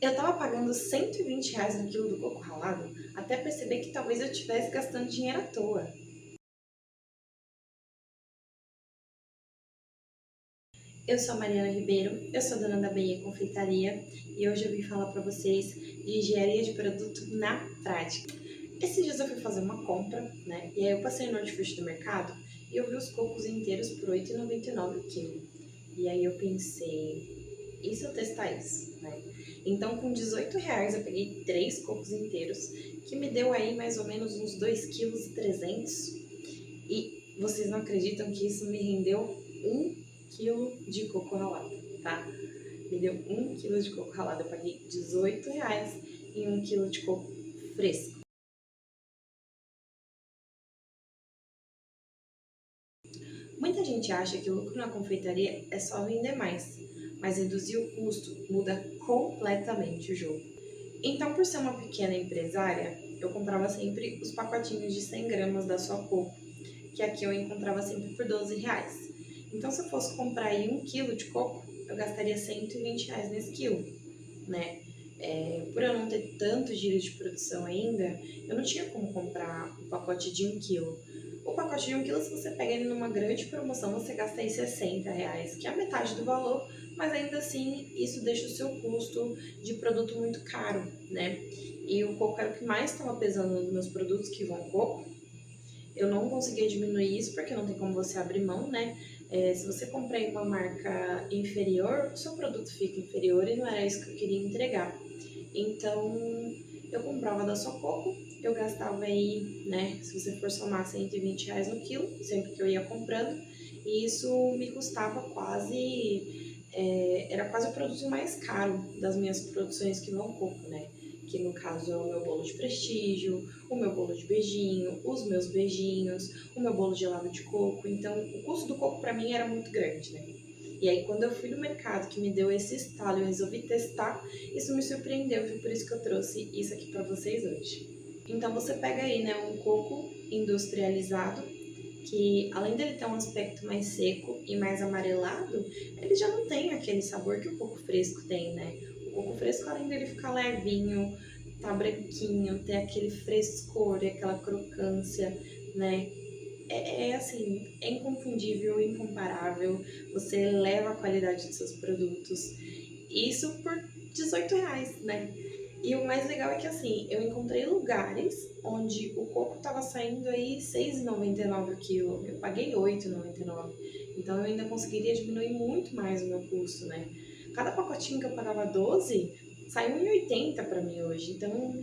Eu tava pagando R$ 120 no quilo do coco ralado, até perceber que talvez eu estivesse gastando dinheiro à toa. Eu sou a Mariana Ribeiro, eu sou dona da Bahia Confeitaria e hoje eu vim falar para vocês de engenharia de produto na prática. Esses dias eu fui fazer uma compra, né? E aí eu passei no hortifruti do mercado e eu vi os cocos inteiros por R$ 8,99 o quilo. E aí eu pensei, e se eu testar isso, né? Então com R$ 18 eu peguei 3 cocos inteiros, que me deu aí mais ou menos uns 2,3 kg. E vocês não acreditam que isso me rendeu 1 quilo de coco ralado, tá? Me deu 1 quilo de coco ralado. Eu paguei R$ 18 em 1 quilo de coco fresco. Muita gente acha que o lucro na confeitaria é só vender mais, mas reduzir o custo muda completamente o jogo. Então, por ser uma pequena empresária, eu comprava sempre os pacotinhos de 100 gramas da sua coco, que aqui eu encontrava sempre por R$ 12. Então, se eu fosse comprar aí 1 quilo de coco, eu gastaria R$ 120 nesse quilo, né? Por eu não ter tanto giro de produção ainda, eu não tinha como comprar um pacote de 1 quilo. O pacote de 1 quilo, se você pega ele numa grande promoção, você gasta aí R$ 60, que é a metade do valor, mas ainda assim isso deixa o seu custo de produto muito caro, né? E o coco era o que mais estava pesando nos meus produtos que vão coco. Eu não conseguia diminuir isso porque não tem como você abrir mão, né? Se você comprar em uma marca inferior, o seu produto fica inferior e não era isso que eu queria entregar. Então, eu comprava da sua coco, eu gastava aí, né? Se você for somar R$ 120 no quilo, sempre que eu ia comprando, e isso me custava quase, era quase o produto mais caro das minhas produções que vão coco, né? Que no caso é o meu bolo de prestígio, o meu bolo de beijinho, os meus beijinhos, o meu bolo de gelado de coco. Então, o custo do coco para mim era muito grande, né? E aí, quando eu fui no mercado que me deu esse estalo, eu resolvi testar, isso me surpreendeu, e por isso que eu trouxe isso aqui para vocês hoje. Então, você pega aí, né, um coco industrializado, que além dele ter um aspecto mais seco e mais amarelado, ele já não tem aquele sabor que o coco fresco tem, né? O coco fresco, além dele ficar levinho, tá branquinho, ter aquele frescor e aquela crocância, né? Assim, é inconfundível, incomparável. Você eleva a qualidade dos seus produtos. Isso por R$ 18, né? E o mais legal é que assim, eu encontrei lugares onde o coco tava saindo aí R$ 6,99 o quilo. Eu paguei R$ 8,99. Então eu ainda conseguiria diminuir muito mais o meu custo, né? Cada pacotinho que eu pagava 12, saiu R$ 1,80 para mim hoje. Então,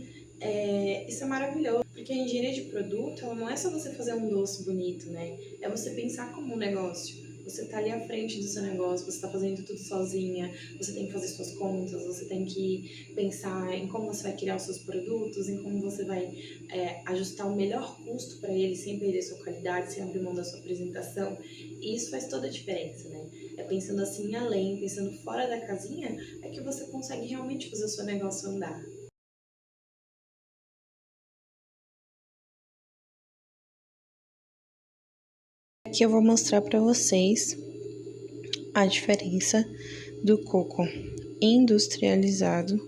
isso é maravilhoso. Porque a engenharia de produto, ela não é só você fazer um doce bonito, né? É você pensar como um negócio. Você tá ali à frente do seu negócio, você tá fazendo tudo sozinha, você tem que fazer suas contas, você tem que pensar em como você vai criar os seus produtos, em como você vai ajustar o melhor custo para ele, sem perder sua qualidade, sem abrir mão da sua apresentação. E isso faz toda a diferença, né? É pensando assim além, pensando fora da casinha, é que você consegue realmente fazer o seu negócio andar. Aqui eu vou mostrar para vocês a diferença do coco industrializado,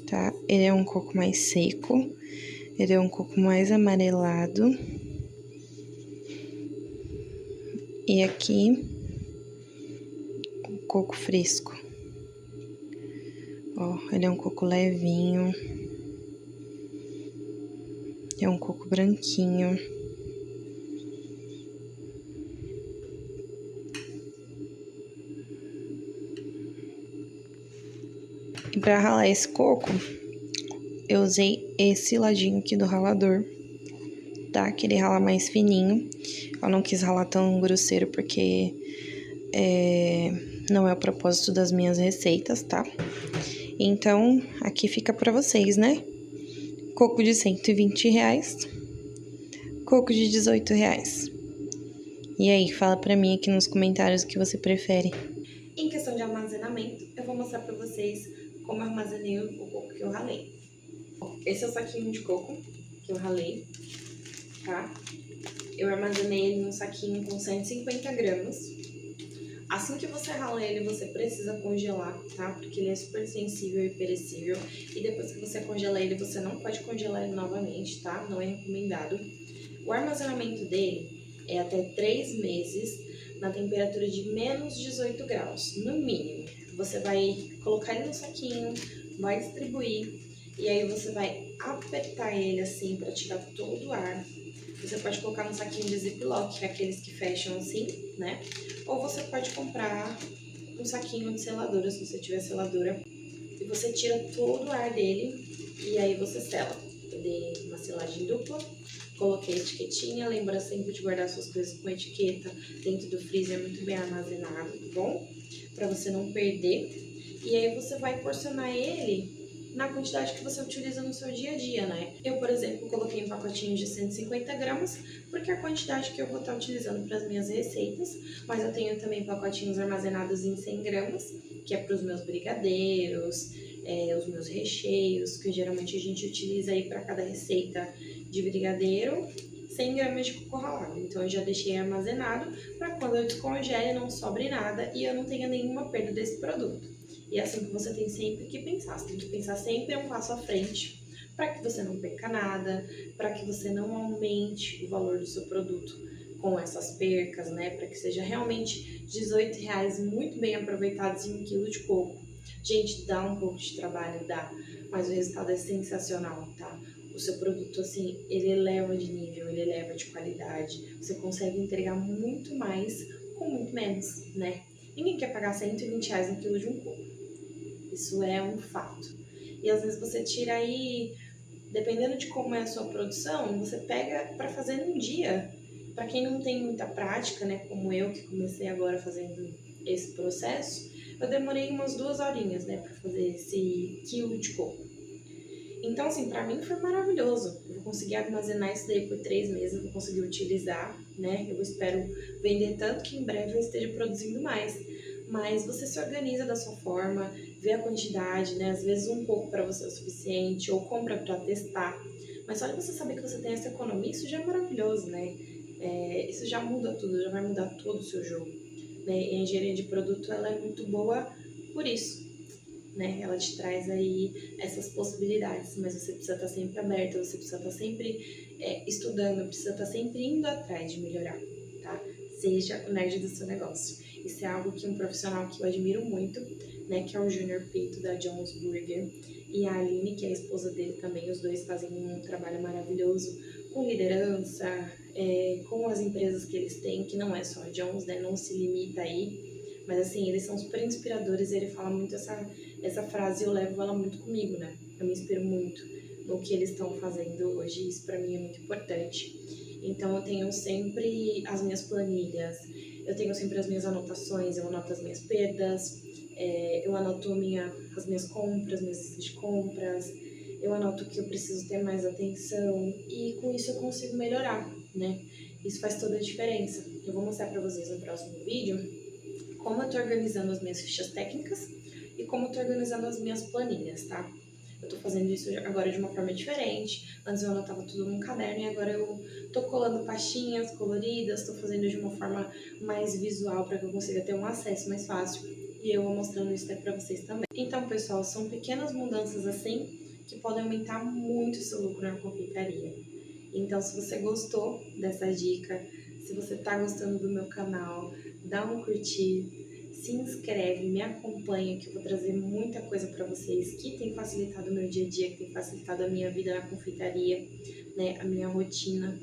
tá? Ele é um coco mais seco, ele é um coco mais amarelado. E aqui, o coco fresco. Ó, ele é um coco levinho. É um coco branquinho. E pra ralar esse coco, eu usei esse ladinho aqui do ralador, tá? Que ele rala mais fininho. Eu não quis ralar tão grosseiro porque não é o propósito das minhas receitas, tá? Então, aqui fica pra vocês, né? Coco de R$ 120, coco de R$ 18. E aí, fala pra mim aqui nos comentários o que você prefere. Em questão de armazenamento, eu vou mostrar pra vocês como eu armazenei o coco que eu ralei. Esse é o saquinho de coco que eu ralei, tá? Eu armazenei ele num saquinho com 150 gramas. Assim que você rala ele, você precisa congelar, tá? Porque ele é super sensível e perecível. E depois que você congela ele, você não pode congelar ele novamente, tá? Não é recomendado. O armazenamento dele é até 3 meses na temperatura de menos 18 graus, no mínimo. Você vai colocar ele no saquinho, vai distribuir e aí você vai apertar ele assim para tirar todo o ar. Você pode colocar num saquinho de ziplock, que é aqueles que fecham assim, né? Ou você pode comprar um saquinho de seladora, se você tiver seladora, e você tira todo o ar dele e aí você sela. Eu dei uma selagem dupla, coloquei a etiquetinha, lembra sempre de guardar suas coisas com etiqueta dentro do freezer muito bem armazenado, tá bom? Para você não perder. E aí você vai porcionar ele na quantidade que você utiliza no seu dia a dia, né? Eu, por exemplo, coloquei um pacotinho de 150 gramas, porque é a quantidade que eu vou estar utilizando para as minhas receitas, mas eu tenho também pacotinhos armazenados em 100 gramas, que é para os meus brigadeiros, os meus recheios, que geralmente a gente utiliza aí para cada receita de brigadeiro, 100 gramas de coco ralado. Então eu já deixei armazenado para quando eu descongele não sobre nada e eu não tenha nenhuma perda desse produto. E é assim que você tem sempre que pensar. Você tem que pensar sempre um passo à frente para que você não perca nada, para que você não aumente o valor do seu produto com essas percas, né? Para que seja realmente R$ 18 muito bem aproveitados em 1 quilo de coco. Gente, dá um pouco de trabalho, dá, mas o resultado é sensacional, tá? O seu produto, assim, ele eleva de nível, ele eleva de qualidade. Você consegue entregar muito mais com muito menos, né? Ninguém quer pagar R$ 120 no quilo de um coco. Isso é um fato. E às vezes você tira aí, dependendo de como é a sua produção, você pega para fazer num dia. Para quem não tem muita prática, né, como eu que comecei agora fazendo esse processo, eu demorei umas 2 horinhas, né, para fazer esse quilo de coco. Então, assim, para mim foi maravilhoso. Eu vou conseguir armazenar isso daí por 3 meses, vou conseguir utilizar, né? Eu espero vender tanto que em breve eu esteja produzindo mais. Mas você se organiza da sua forma, vê a quantidade, né? Às vezes um pouco para você é o suficiente, ou compra para testar. Mas só de você saber que você tem essa economia, isso já é maravilhoso, né? Isso já muda tudo, já vai mudar todo o seu jogo. Né? E a engenharia de produto, ela é muito boa por isso, né? Ela te traz aí essas possibilidades, mas você precisa estar sempre aberta, você precisa estar sempre estudando, precisa estar sempre indo atrás de melhorar, tá? Seja o nerd do seu negócio. Isso é algo que um profissional que eu admiro muito, né? Que é o Júnior Pinto, da Jones Burger, e a Aline, que é a esposa dele também. Os dois fazem um trabalho maravilhoso com liderança, com as empresas que eles têm, que não é só a Jones, né? Não se limita aí, mas assim, eles são super inspiradores. Ele fala muito essa frase, eu levo ela muito comigo, né? Eu me inspiro muito no que eles estão fazendo hoje, isso pra mim é muito importante. Então eu tenho sempre as minhas planilhas, eu tenho sempre as minhas anotações, eu anoto as minhas perdas, eu anoto as minhas compras, minhas listas de compras, eu anoto que eu preciso ter mais atenção e com isso eu consigo melhorar, né? Isso faz toda a diferença. Eu vou mostrar pra vocês no próximo vídeo como eu tô organizando as minhas fichas técnicas e como eu tô organizando as minhas planilhas, tá? Eu tô fazendo isso agora de uma forma diferente. Antes eu anotava tudo num caderno e agora eu tô colando pastinhas coloridas, tô fazendo de uma forma mais visual para que eu consiga ter um acesso mais fácil. E eu vou mostrando isso até pra vocês também. Então, pessoal, são pequenas mudanças assim que podem aumentar muito o seu lucro na confeitaria. Então, se você gostou dessa dica, se você tá gostando do meu canal, dá um curtir, se inscreve, me acompanha que eu vou trazer muita coisa para vocês que tem facilitado o meu dia a dia, que tem facilitado a minha vida na confeitaria, né, a minha rotina.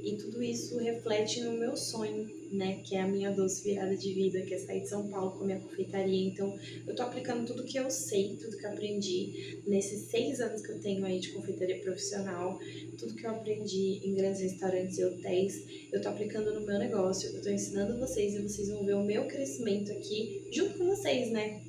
E tudo isso reflete no meu sonho, né, que é a minha doce virada de vida, que é sair de São Paulo com a minha confeitaria. Então, eu tô aplicando tudo que eu sei, tudo que eu aprendi nesses 6 anos que eu tenho aí de confeitaria profissional, tudo que eu aprendi em grandes restaurantes e hotéis, eu tô aplicando no meu negócio, eu tô ensinando vocês e vocês vão ver o meu crescimento aqui junto com vocês, né?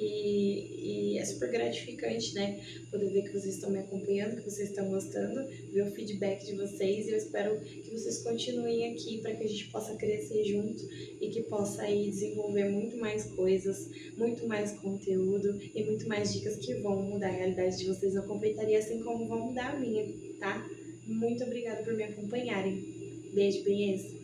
E é super gratificante, né? Poder ver que vocês estão me acompanhando, que vocês estão gostando, ver o feedback de vocês. E eu espero que vocês continuem aqui para que a gente possa crescer junto e que possa aí desenvolver muito mais coisas, muito mais conteúdo e muito mais dicas que vão mudar a realidade de vocês na confeitaria, assim como vão mudar a minha, tá? Muito obrigada por me acompanharem. Beijo, beijo.